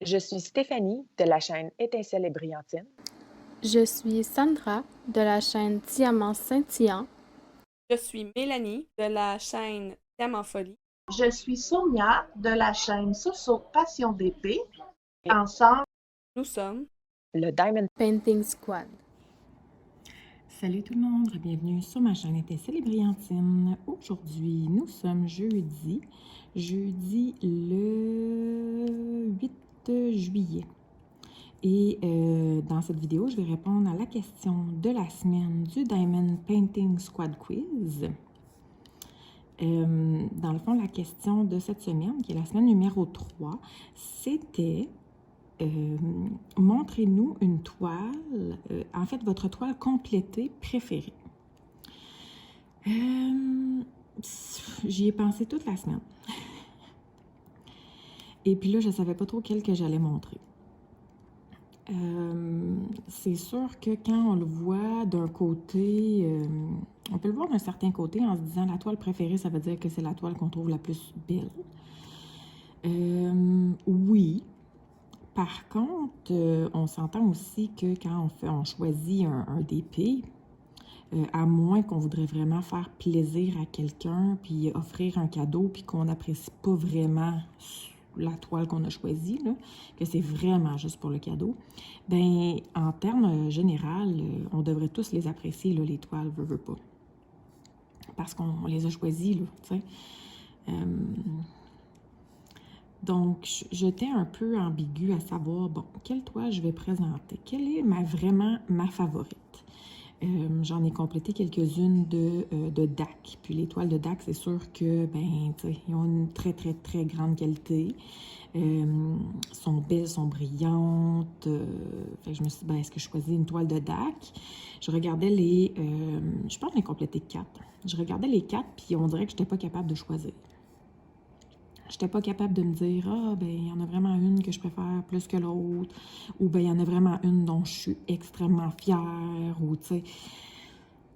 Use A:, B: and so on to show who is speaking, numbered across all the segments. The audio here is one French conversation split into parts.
A: Je suis Stéphanie de la chaîne Étincelle et Brillantine.
B: Je suis Sandra de la chaîne Diamant Scintillant.
C: Je suis Mélanie de la chaîne Diamant Folie.
D: Je suis Sonia de la chaîne Soso Passion d'épée.
A: Et
D: Ensemble,
C: Nous sommes
A: le Diamond
B: Painting Squad.
E: Salut tout le monde, bienvenue sur ma chaîne Étincelle et Brillantine. Aujourd'hui, nous sommes jeudi le 8 juillet. Et dans cette vidéo, je vais répondre à la question de la semaine du Diamond Painting Squad Quiz. Dans le fond, la question de cette semaine, qui est la semaine numéro 3, c'était montrez-nous une toile, en fait, votre toile complétée préférée. J'y ai pensé toute la semaine. Et puis là, je ne savais pas trop quelle que j'allais montrer. C'est sûr que quand on le voit d'un côté, on peut le voir d'un certain côté en se disant la toile préférée, ça veut dire que c'est la toile qu'on trouve la plus belle. Oui. Par contre, on s'entend aussi que quand on choisit un DP, à moins qu'on voudrait vraiment faire plaisir à quelqu'un, puis offrir un cadeau, puis qu'on n'apprécie pas vraiment la toile qu'on a choisie, là, que c'est vraiment juste pour le cadeau, bien, en termes général, on devrait tous les apprécier, là, les toiles, veut pas. Parce qu'on les a choisies, là, tu sais. Donc, j'étais un peu ambiguë à savoir, bon, quelle toile je vais présenter? Quelle est vraiment ma favorite? J'en ai complété quelques-unes de DAC. Puis les toiles de DAC, c'est sûr que, ben, tu sais, ils ont une très, très, très grande qualité. Sont belles, sont brillantes. Fait que je me suis dit, ben, est-ce que je choisis une toile de DAC? Je regardais je pense que j'en ai complété 4. Je regardais les 4, puis on dirait que je n'étais pas capable de choisir. Je n'étais pas capable de me dire, ah, ben il y en a vraiment une que je préfère plus que l'autre, ou ben il y en a vraiment une dont je suis extrêmement fière, ou tu sais.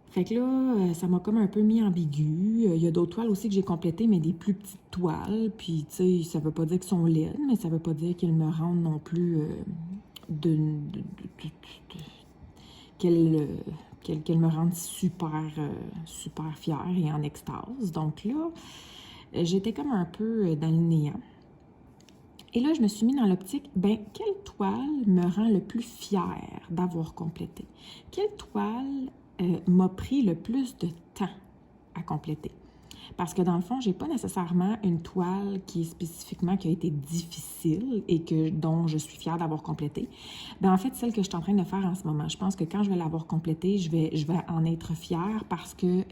E: Fait que là, ça m'a comme un peu mis ambigu. Il y a d'autres toiles aussi que j'ai complétées, mais des plus petites toiles. Puis, tu sais, ça veut pas dire qu'elles sont laides, mais ça veut pas dire qu'elles me rendent non plus qu'elles me rendent super, super fière et en extase. Donc là, j'étais comme un peu dans le néant. Et là, je me suis mis dans l'optique, ben, quelle toile me rend le plus fière d'avoir complété? Quelle toile m'a pris le plus de temps à compléter? Parce que dans le fond, j'ai pas nécessairement une toile qui est spécifiquement qui a été difficile et dont je suis fière d'avoir complété. Ben, en fait, celle que je suis en train de faire en ce moment, je pense que quand je vais l'avoir complétée, je vais en être fière parce que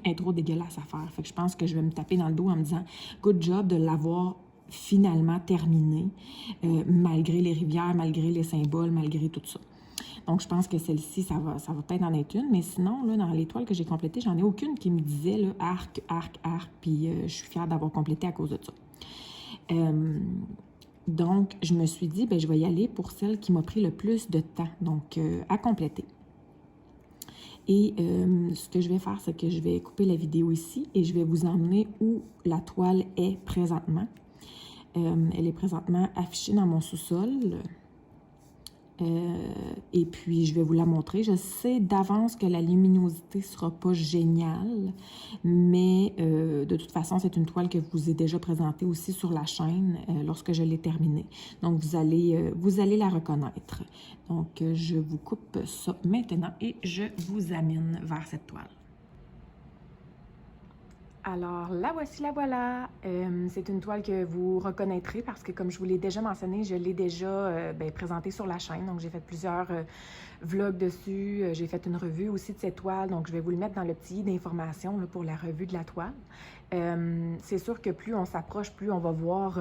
E: elle est trop dégueulasse à faire. Fait que je pense que je vais me taper dans le dos en me disant « Good job de l'avoir finalement terminée, malgré les rivières, malgré les symboles, malgré tout ça. » Donc, je pense que celle-ci, ça va peut-être en être une, mais sinon, là, dans les toiles que j'ai complétées, j'en ai aucune qui me disait, là, arc, arc, arc, puis je suis fière d'avoir complété à cause de ça. Donc, je me suis dit, ben, je vais y aller pour celle qui m'a pris le plus de temps, donc à compléter. Et ce que je vais faire, c'est que je vais couper la vidéo ici et je vais vous emmener où la toile est présentement. Elle est présentement affichée dans mon sous-sol. Et puis, je vais vous la montrer. Je sais d'avance que la luminosité ne sera pas géniale, mais de toute façon, c'est une toile que je vous ai déjà présentée aussi sur la chaîne lorsque je l'ai terminée. Donc, vous allez la reconnaître. Donc, je vous coupe ça maintenant et je vous amène vers cette toile.
B: Alors, la voici, la voilà. C'est une toile que vous reconnaîtrez parce que, comme je vous l'ai déjà mentionné, je l'ai déjà présentée sur la chaîne. Donc, j'ai fait plusieurs vlogs dessus. J'ai fait une revue aussi de cette toile. Donc, je vais vous le mettre dans le petit d'information pour la revue de la toile. C'est sûr que plus on s'approche, plus on va voir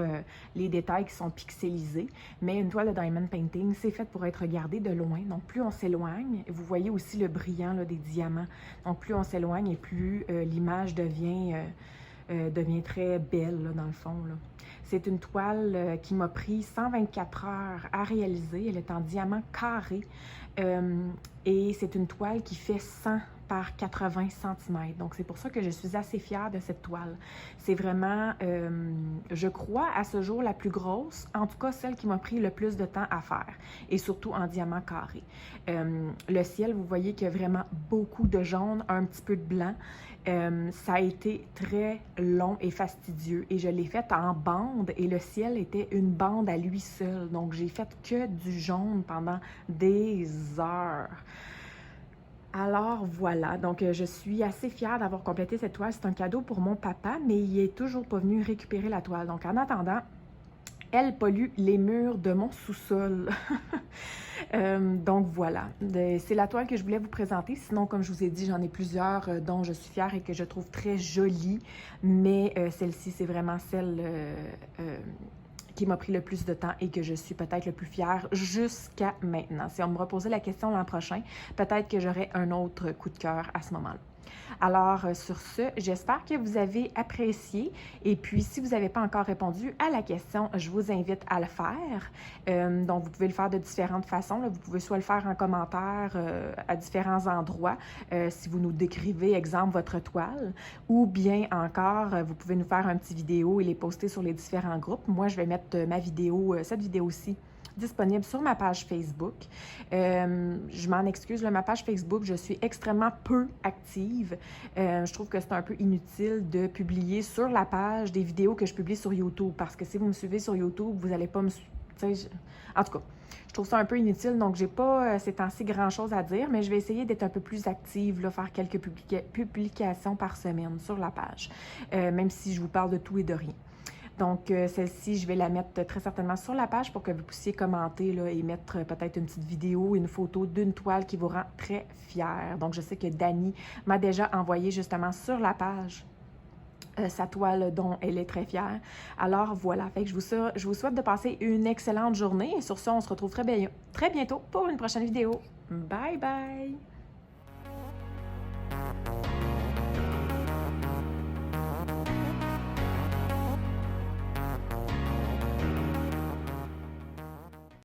B: les détails qui sont pixelisés. Mais une toile de Diamond Painting, c'est fait pour être regardée de loin. Donc, plus on s'éloigne, vous voyez aussi le brillant là, des diamants. Donc, plus on s'éloigne et plus l'image devient très belle, là, dans le fond. C'est une toile qui m'a pris 124 heures à réaliser. Elle est en diamant carré. Et c'est une toile qui fait 100 par 80 cm. Donc, c'est pour ça que je suis assez fière de cette toile. C'est vraiment, je crois, à ce jour, la plus grosse, en tout cas celle qui m'a pris le plus de temps à faire, et surtout en diamant carré. Le ciel, vous voyez qu'il y a vraiment beaucoup de jaune, un petit peu de blanc. Ça a été très long et fastidieux et je l'ai fait en bande et le ciel était une bande à lui seul. Donc, j'ai fait que du jaune pendant des heures. Alors voilà, donc je suis assez fière d'avoir complété cette toile. C'est un cadeau pour mon papa, mais il est toujours pas venu récupérer la toile. Donc, en attendant, elle pollue les murs de mon sous-sol. Donc voilà, c'est la toile que je voulais vous présenter. Sinon, comme je vous ai dit, j'en ai plusieurs dont je suis fière et que je trouve très jolie. Mais celle-ci, c'est vraiment celle qui m'a pris le plus de temps et que je suis peut-être le plus fière jusqu'à maintenant. Si on me reposait la question l'an prochain, peut-être que j'aurai un autre coup de cœur à ce moment-là. Alors, sur ce, j'espère que vous avez apprécié. Et puis, si vous n'avez pas encore répondu à la question, je vous invite à le faire. Donc, vous pouvez le faire de différentes façons, là. Vous pouvez soit le faire en commentaire à différents endroits, si vous nous décrivez, exemple, votre toile, ou bien encore, vous pouvez nous faire un petit vidéo et les poster sur les différents groupes. Moi, je vais mettre ma vidéo, cette vidéo-ci, disponible sur ma page Facebook. Je m'en excuse, là, ma page Facebook, je suis extrêmement peu active. Je trouve que c'est un peu inutile de publier sur la page des vidéos que je publie sur YouTube, parce que si vous me suivez sur YouTube, vous n'allez pas me suivre. En tout cas, je trouve ça un peu inutile, donc j'ai pas ces temps-ci grand-chose à dire, mais je vais essayer d'être un peu plus active, là, faire quelques publications par semaine sur la page, même si je vous parle de tout et de rien. Donc, celle-ci, je vais la mettre très certainement sur la page pour que vous puissiez commenter là, et mettre peut-être une petite vidéo, une photo d'une toile qui vous rend très fière. Donc, je sais que Dani m'a déjà envoyé justement sur la page sa toile dont elle est très fière. Alors, voilà. Fait que je vous souhaite de passer une excellente journée. Et sur ce, on se retrouve très bientôt pour une prochaine vidéo. Bye bye!